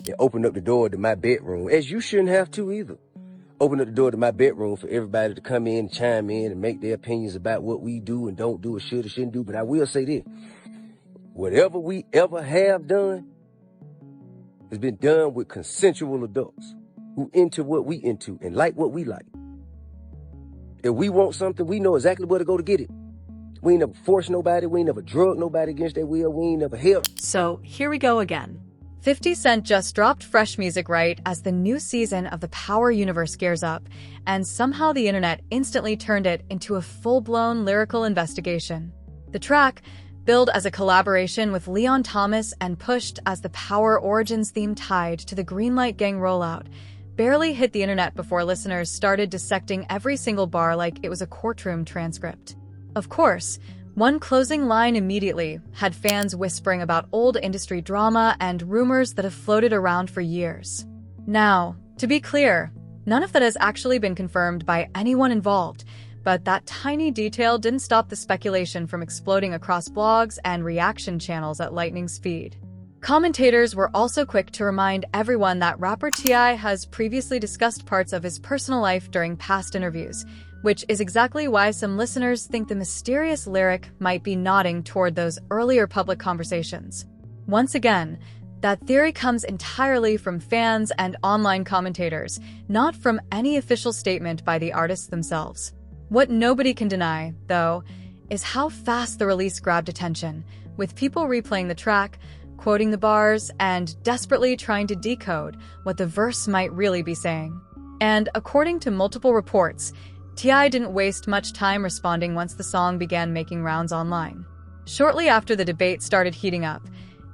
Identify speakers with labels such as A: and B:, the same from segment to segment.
A: and opened up the door to my bedroom, as you shouldn't have to either. Open up the door to my bedroom for everybody to come in and chime in and make their opinions about what we do and don't do or should or shouldn't do. But I will say this, whatever we ever have done has been done with consensual adults who into what we into and like what we like. If we want something, we know exactly where to go to get it. We ain't never forced nobody. We ain't never drugged nobody against their will. We ain't never helped.
B: So here we go again. 50 Cent just dropped fresh music right as the new season of the Power universe gears up, and somehow the internet instantly turned it into a full-blown lyrical investigation. The track, billed as a collaboration with Leon Thomas and pushed as the Power Origins theme tied to the Greenlight Gang rollout, barely hit the internet before listeners started dissecting every single bar like it was a courtroom transcript. Of course, one closing line immediately had fans whispering about old industry drama and rumors that have floated around for years. Now, to be clear, none of that has actually been confirmed by anyone involved, but that tiny detail didn't stop the speculation from exploding across blogs and reaction channels at lightning speed. Commentators were also quick to remind everyone that rapper T.I. has previously discussed parts of his personal life during past interviews, which is exactly why some listeners think the mysterious lyric might be nodding toward those earlier public conversations. Once again, that theory comes entirely from fans and online commentators, not from any official statement by the artists themselves. What nobody can deny, though, is how fast the release grabbed attention, with people replaying the track, quoting the bars, and desperately trying to decode what the verse might really be saying. And according to multiple reports, T.I. didn't waste much time responding once the song began making rounds online. Shortly after the debate started heating up,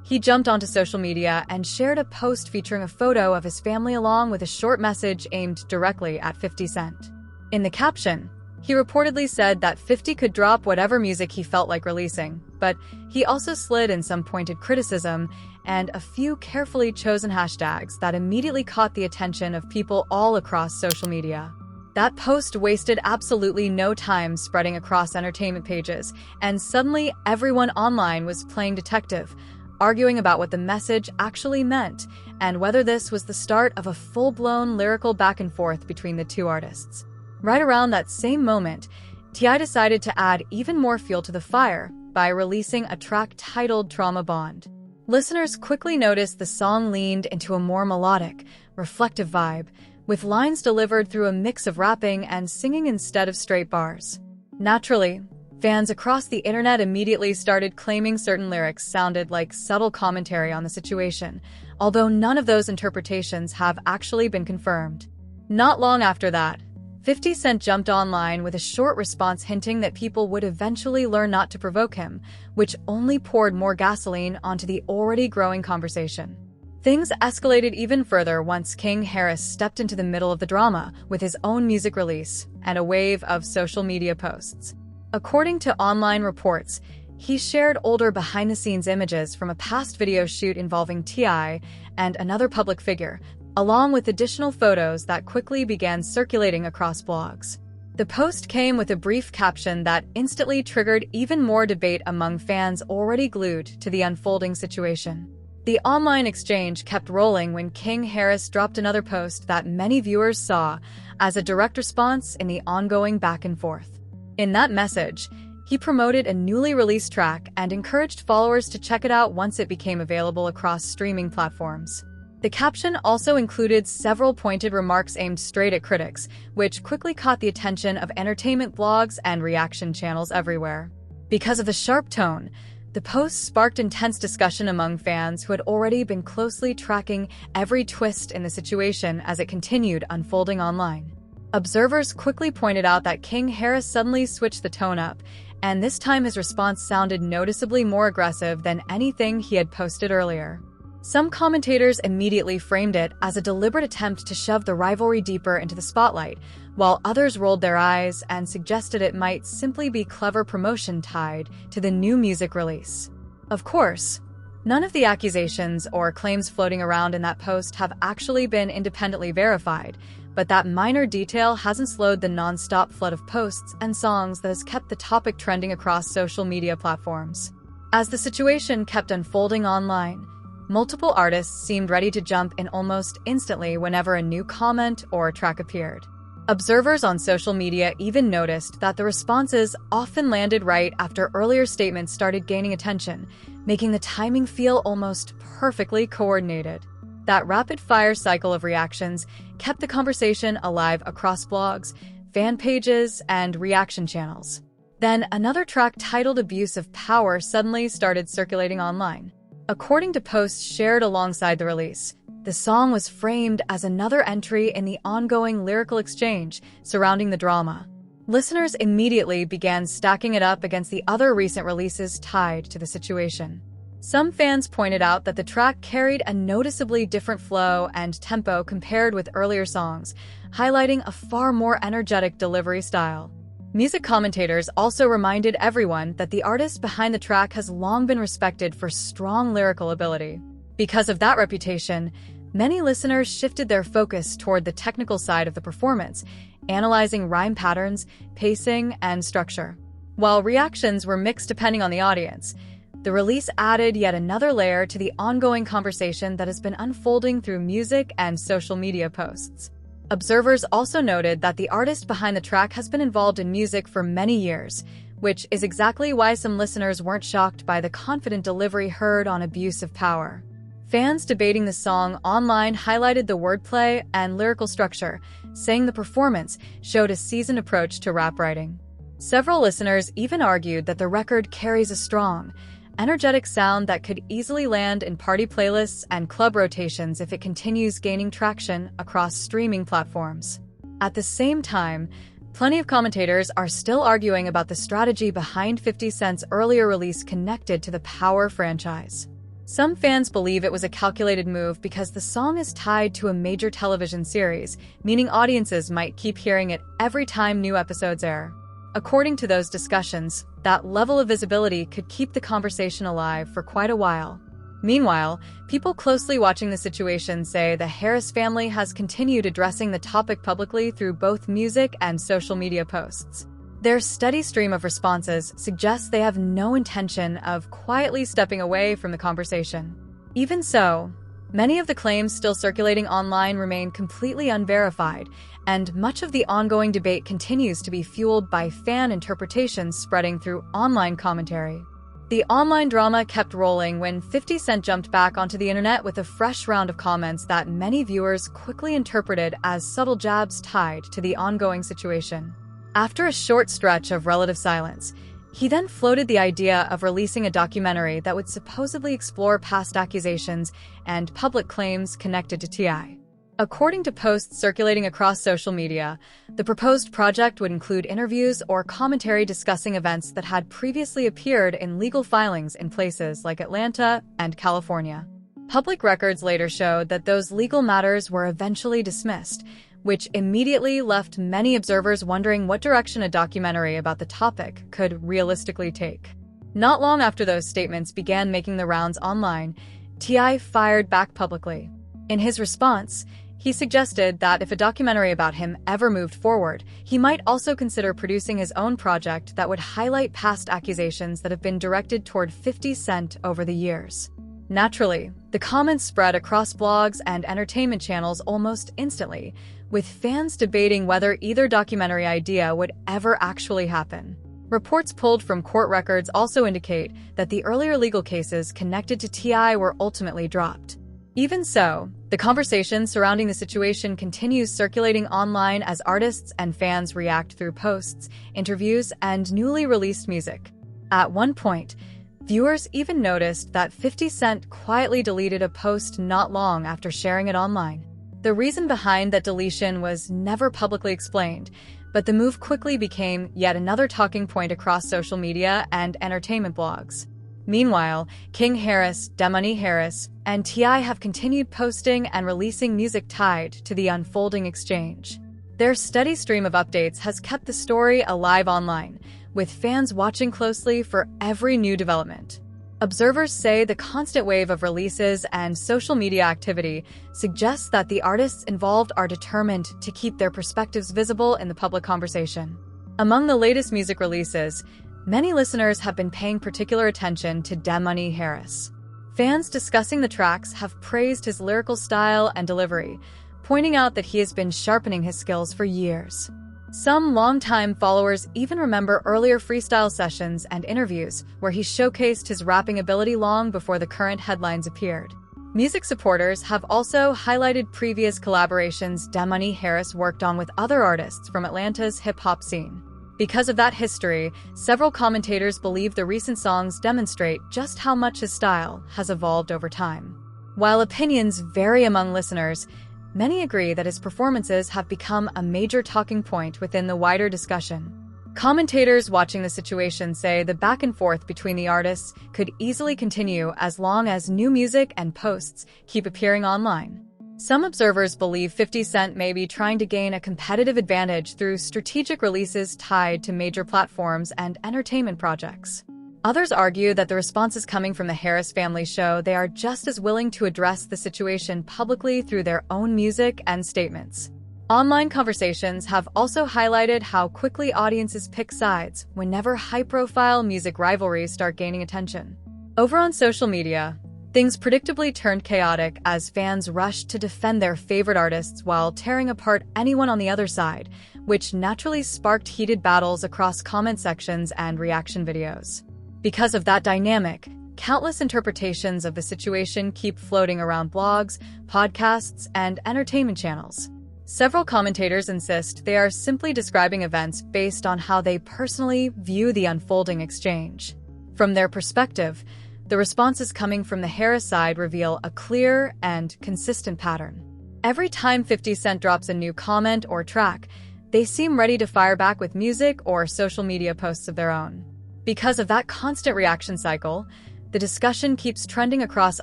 B: he jumped onto social media and shared a post featuring a photo of his family along with a short message aimed directly at 50 Cent. In the caption, he reportedly said that 50 could drop whatever music he felt like releasing, but he also slid in some pointed criticism and a few carefully chosen hashtags that immediately caught the attention of people all across social media. That post wasted absolutely no time spreading across entertainment pages, and suddenly everyone online was playing detective, arguing about what the message actually meant and whether this was the start of a full-blown lyrical back and forth between the two artists. Right around that same moment, T.I. decided to add even more fuel to the fire by releasing a track titled Trauma Bond. Listeners quickly noticed the song leaned into a more melodic, reflective vibe, with lines delivered through a mix of rapping and singing instead of straight bars. Naturally, fans across the internet immediately started claiming certain lyrics sounded like subtle commentary on the situation, although none of those interpretations have actually been confirmed. Not long after that, 50 Cent jumped online with a short response hinting that people would eventually learn not to provoke him, which only poured more gasoline onto the already growing conversation. Things escalated even further once King Harris stepped into the middle of the drama with his own music release and a wave of social media posts. According to online reports, he shared older behind-the-scenes images from a past video shoot involving T.I. and another public figure, along with additional photos that quickly began circulating across blogs. The post came with a brief caption that instantly triggered even more debate among fans already glued to the unfolding situation. The online exchange kept rolling when King Harris dropped another post that many viewers saw as a direct response in the ongoing back and forth. In that message, he promoted a newly released track and encouraged followers to check it out once it became available across streaming platforms. The caption also included several pointed remarks aimed straight at critics, which quickly caught the attention of entertainment blogs and reaction channels everywhere. Because of the sharp tone, the post sparked intense discussion among fans who had already been closely tracking every twist in the situation as it continued unfolding online. Observers quickly pointed out that King Harris suddenly switched the tone up, and this time his response sounded noticeably more aggressive than anything he had posted earlier. Some commentators immediately framed it as a deliberate attempt to shove the rivalry deeper into the spotlight, while others rolled their eyes and suggested it might simply be clever promotion tied to the new music release. Of course, none of the accusations or claims floating around in that post have actually been independently verified, but that minor detail hasn't slowed the non-stop flood of posts and songs that has kept the topic trending across social media platforms. As the situation kept unfolding online, Multiple artists seemed ready to jump in almost instantly whenever a new comment or track appeared. Observers on social media even noticed that the responses often landed right after earlier statements started gaining attention, making the timing feel almost perfectly coordinated. That rapid-fire cycle of reactions kept the conversation alive across blogs, fan pages, and reaction channels. Then another track titled Abuse of Power suddenly started circulating online. According to posts shared alongside the release, the song was framed as another entry in the ongoing lyrical exchange surrounding the drama. Listeners immediately began stacking it up against the other recent releases tied to the situation. Some fans pointed out that the track carried a noticeably different flow and tempo compared with earlier songs, highlighting a far more energetic delivery style. Music commentators also reminded everyone that the artist behind the track has long been respected for strong lyrical ability. Because of that reputation, many listeners shifted their focus toward the technical side of the performance, analyzing rhyme patterns, pacing, and structure. While reactions were mixed depending on the audience, the release added yet another layer to the ongoing conversation that has been unfolding through music and social media posts. Observers also noted that the artist behind the track has been involved in music for many years, which is exactly why some listeners weren't shocked by the confident delivery heard on Abuse of Power. Fans debating the song online highlighted the wordplay and lyrical structure, saying the performance showed a seasoned approach to rap writing. Several listeners even argued that the record carries a strong, energetic sound that could easily land in party playlists and club rotations if it continues gaining traction across streaming platforms. At the same time, plenty of commentators are still arguing about the strategy behind 50 Cent's earlier release connected to the Power franchise. Some fans believe it was a calculated move because the song is tied to a major television series, meaning audiences might keep hearing it every time new episodes air. According to those discussions, that level of visibility could keep the conversation alive for quite a while. Meanwhile, people closely watching the situation say the Harris family has continued addressing the topic publicly through both music and social media posts. Their steady stream of responses suggests they have no intention of quietly stepping away from the conversation. Even so, many of the claims still circulating online remain completely unverified, and much of the ongoing debate continues to be fueled by fan interpretations spreading through online commentary. The online drama kept rolling when 50 Cent jumped back onto the internet with a fresh round of comments that many viewers quickly interpreted as subtle jabs tied to the ongoing situation. After a short stretch of relative silence, he then floated the idea of releasing a documentary that would supposedly explore past accusations and public claims connected to T.I. According to posts circulating across social media, the proposed project would include interviews or commentary discussing events that had previously appeared in legal filings in places like Atlanta and California. Public records later showed that those legal matters were eventually dismissed, which immediately left many observers wondering what direction a documentary about the topic could realistically take. Not long after those statements began making the rounds online, T.I. fired back publicly. In his response, he suggested that if a documentary about him ever moved forward, he might also consider producing his own project that would highlight past accusations that have been directed toward 50 Cent over the years. Naturally, the comments spread across blogs and entertainment channels almost instantly, with fans debating whether either documentary idea would ever actually happen. Reports pulled from court records also indicate that the earlier legal cases connected to T.I. were ultimately dropped. Even so, the conversation surrounding the situation continues circulating online as artists and fans react through posts, interviews, and newly released music. At one point, viewers even noticed that 50 Cent quietly deleted a post not long after sharing it online. The reason behind that deletion was never publicly explained, but the move quickly became yet another talking point across social media and entertainment blogs. Meanwhile, King Harris, Demony Harris, and T.I. have continued posting and releasing music tied to the unfolding exchange. Their steady stream of updates has kept the story alive online, with fans watching closely for every new development. Observers say the constant wave of releases and social media activity suggests that the artists involved are determined to keep their perspectives visible in the public conversation. Among the latest music releases, many listeners have been paying particular attention to Demony Harris. Fans discussing the tracks have praised his lyrical style and delivery, pointing out that he has been sharpening his skills for years. Some longtime followers even remember earlier freestyle sessions and interviews where he showcased his rapping ability long before the current headlines appeared. Music supporters have also highlighted previous collaborations Demony Harris worked on with other artists from Atlanta's hip-hop scene. Because of that history, several commentators believe the recent songs demonstrate just how much his style has evolved over time. While opinions vary among listeners, many agree that his performances have become a major talking point within the wider discussion. Commentators watching the situation say the back and forth between the artists could easily continue as long as new music and posts keep appearing online. Some observers believe 50 Cent may be trying to gain a competitive advantage through strategic releases tied to major platforms and entertainment projects. Others argue that the responses coming from the Harris family show they are just as willing to address the situation publicly through their own music and statements. Online conversations have also highlighted how quickly audiences pick sides whenever high-profile music rivalries start gaining attention. Over on social media, things predictably turned chaotic as fans rushed to defend their favorite artists while tearing apart anyone on the other side, which naturally sparked heated battles across comment sections and reaction videos. Because of that dynamic, countless interpretations of the situation keep floating around blogs, podcasts, and entertainment channels. Several commentators insist they are simply describing events based on how they personally view the unfolding exchange. From their perspective, the responses coming from the Harris side reveal a clear and consistent pattern. Every time 50 Cent drops a new comment or track, they seem ready to fire back with music or social media posts of their own. Because of that constant reaction cycle, the discussion keeps trending across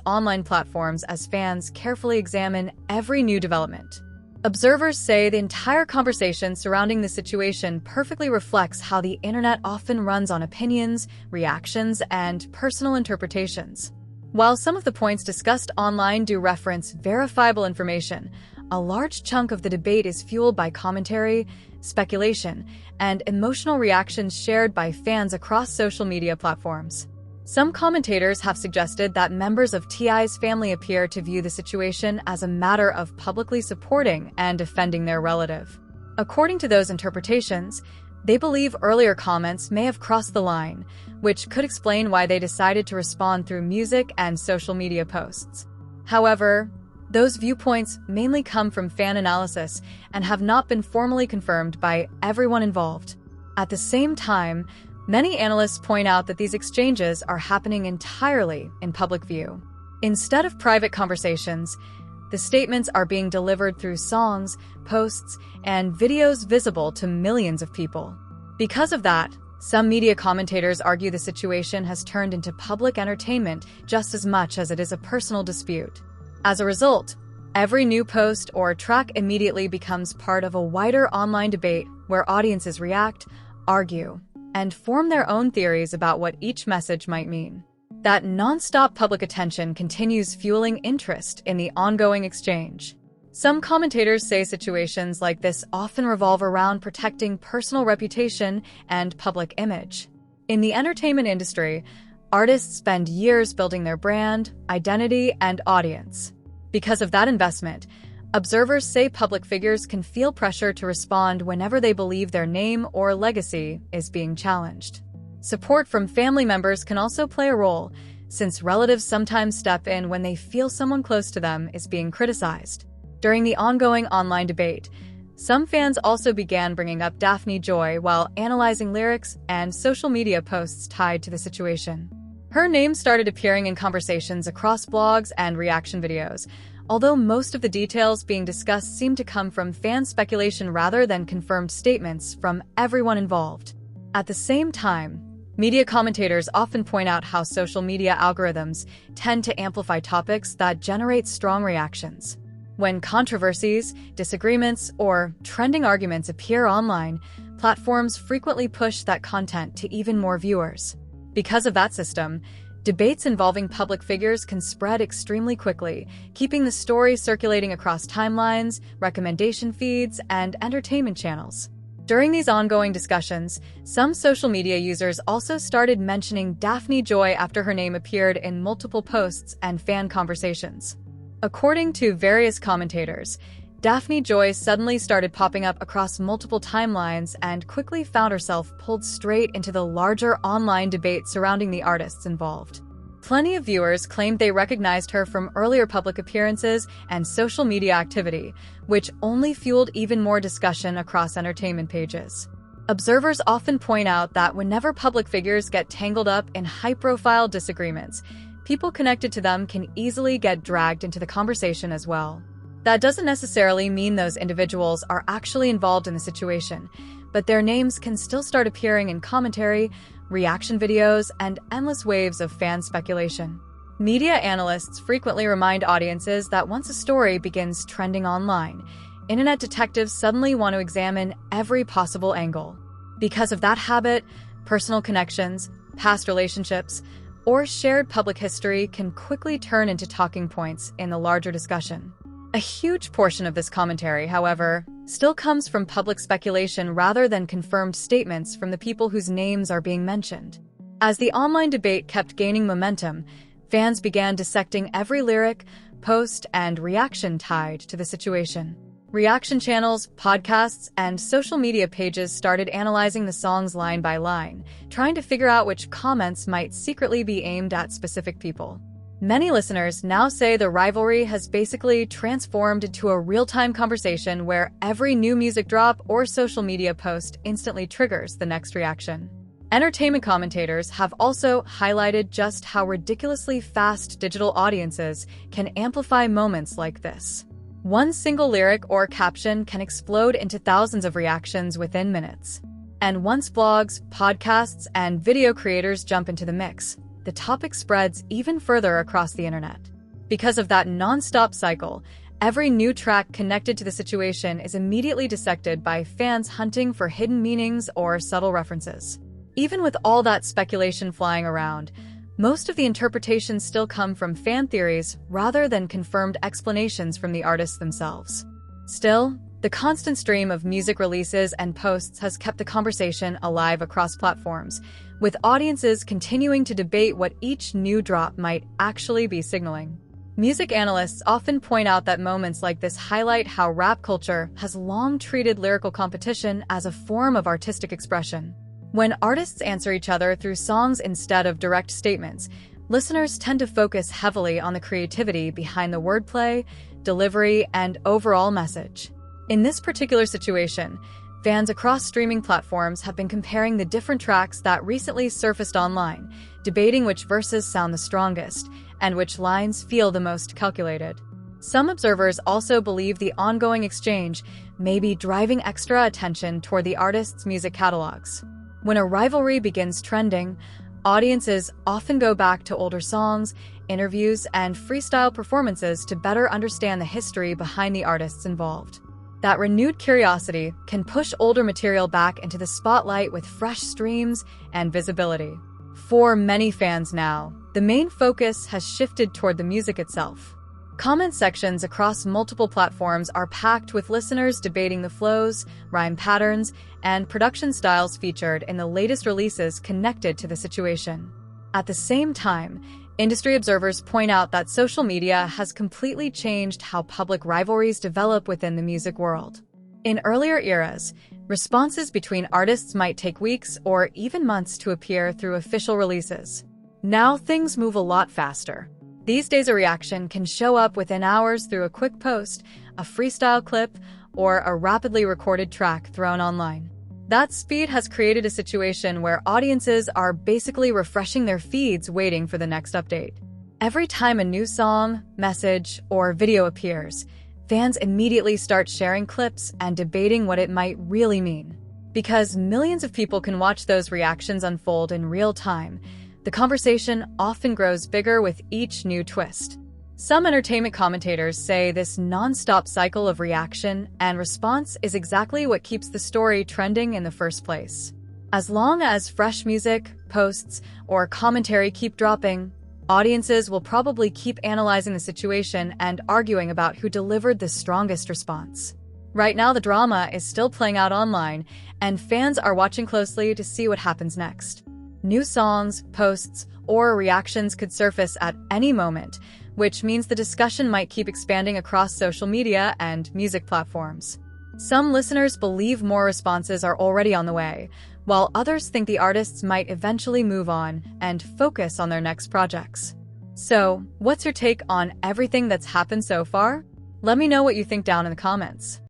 B: online platforms as fans carefully examine every new development. Observers say the entire conversation surrounding the situation perfectly reflects how the internet often runs on opinions, reactions, and personal interpretations. While some of the points discussed online do reference verifiable information, a large chunk of the debate is fueled by commentary, speculation, and emotional reactions shared by fans across social media platforms. Some commentators have suggested that members of T.I.'s family appear to view the situation as a matter of publicly supporting and defending their relative. According to those interpretations, they believe earlier comments may have crossed the line, which could explain why they decided to respond through music and social media posts. However, those viewpoints mainly come from fan analysis and have not been formally confirmed by everyone involved. At the same time, many analysts point out that these exchanges are happening entirely in public view. Instead of private conversations, the statements are being delivered through songs, posts, and videos visible to millions of people. Because of that, some media commentators argue the situation has turned into public entertainment just as much as it is a personal dispute. As a result, every new post or track immediately becomes part of a wider online debate where audiences react, argue, and form their own theories about what each message might mean. That non-stop public attention continues fueling interest in the ongoing exchange. Some commentators say situations like this often revolve around protecting personal reputation and public image. In the entertainment industry, artists spend years building their brand, identity, and audience. Because of that investment, observers say public figures can feel pressure to respond whenever they believe their name or legacy is being challenged. Support from family members can also play a role, since relatives sometimes step in when they feel someone close to them is being criticized. During the ongoing online debate, some fans also began bringing up Daphne Joy while analyzing lyrics and social media posts tied to the situation. Her name started appearing in conversations across blogs and reaction videos, although most of the details being discussed seem to come from fan speculation rather than confirmed statements from everyone involved. At the same time, media commentators often point out how social media algorithms tend to amplify topics that generate strong reactions. When controversies, disagreements, or trending arguments appear online, platforms frequently push that content to even more viewers. Because of that system, debates involving public figures can spread extremely quickly, keeping the story circulating across timelines, recommendation feeds, and entertainment channels. During these ongoing discussions, some social media users also started mentioning Daphne Joy after her name appeared in multiple posts and fan conversations. According to various commentators, Daphne Joy suddenly started popping up across multiple timelines and quickly found herself pulled straight into the larger online debate surrounding the artists involved. Plenty of viewers claimed they recognized her from earlier public appearances and social media activity, which only fueled even more discussion across entertainment pages. Observers often point out that whenever public figures get tangled up in high-profile disagreements, people connected to them can easily get dragged into the conversation as well. That doesn't necessarily mean those individuals are actually involved in the situation, but their names can still start appearing in commentary, reaction videos, and endless waves of fan speculation. Media analysts frequently remind audiences that once a story begins trending online, internet detectives suddenly want to examine every possible angle. Because of that habit, personal connections, past relationships, or shared public history can quickly turn into talking points in the larger discussion. A huge portion of this commentary, however, still comes from public speculation rather than confirmed statements from the people whose names are being mentioned. As the online debate kept gaining momentum, fans began dissecting every lyric, post, and reaction tied to the situation. Reaction channels, podcasts, and social media pages started analyzing the songs line by line, trying to figure out which comments might secretly be aimed at specific people. Many listeners now say the rivalry has basically transformed into a real-time conversation where every new music drop or social media post instantly triggers the next reaction. Entertainment commentators have also highlighted just how ridiculously fast digital audiences can amplify moments like this. One single lyric or caption can explode into thousands of reactions within minutes. And once blogs, podcasts, and video creators jump into the mix, the topic spreads even further across the internet. Because of that non-stop cycle, every new track connected to the situation is immediately dissected by fans hunting for hidden meanings or subtle references. Even with all that speculation flying around, most of the interpretations still come from fan theories rather than confirmed explanations from the artists themselves. Still, the constant stream of music releases and posts has kept the conversation alive across platforms, with audiences continuing to debate what each new drop might actually be signaling. Music analysts often point out that moments like this highlight how rap culture has long treated lyrical competition as a form of artistic expression. When artists answer each other through songs instead of direct statements, listeners tend to focus heavily on the creativity behind the wordplay, delivery, and overall message. In this particular situation, fans across streaming platforms have been comparing the different tracks that recently surfaced online, debating which verses sound the strongest and which lines feel the most calculated. Some observers also believe the ongoing exchange may be driving extra attention toward the artists' music catalogs. When a rivalry begins trending, audiences often go back to older songs, interviews, and freestyle performances to better understand the history behind the artists involved. That renewed curiosity can push older material back into the spotlight with fresh streams and visibility. For many fans now, the main focus has shifted toward the music itself. Comment sections across multiple platforms are packed with listeners debating the flows, rhyme patterns, and production styles featured in the latest releases connected to the situation. At the same time, industry observers point out that social media has completely changed how public rivalries develop within the music world. In earlier eras, responses between artists might take weeks or even months to appear through official releases. Now things move a lot faster. These days a reaction can show up within hours through a quick post, a freestyle clip, or a rapidly recorded track thrown online. That speed has created a situation where audiences are basically refreshing their feeds waiting for the next update. Every time a new song, message, or video appears, fans immediately start sharing clips and debating what it might really mean. Because millions of people can watch those reactions unfold in real time, the conversation often grows bigger with each new twist. Some entertainment commentators say this non-stop cycle of reaction and response is exactly what keeps the story trending in the first place. As long as fresh music, posts, or commentary keep dropping, audiences will probably keep analyzing the situation and arguing about who delivered the strongest response. Right now, the drama is still playing out online, and fans are watching closely to see what happens next. New songs, posts, or reactions could surface at any moment, which means the discussion might keep expanding across social media and music platforms. Some listeners believe more responses are already on the way, while others think the artists might eventually move on and focus on their next projects. So, what's your take on everything that's happened so far? Let me know what you think down in the comments.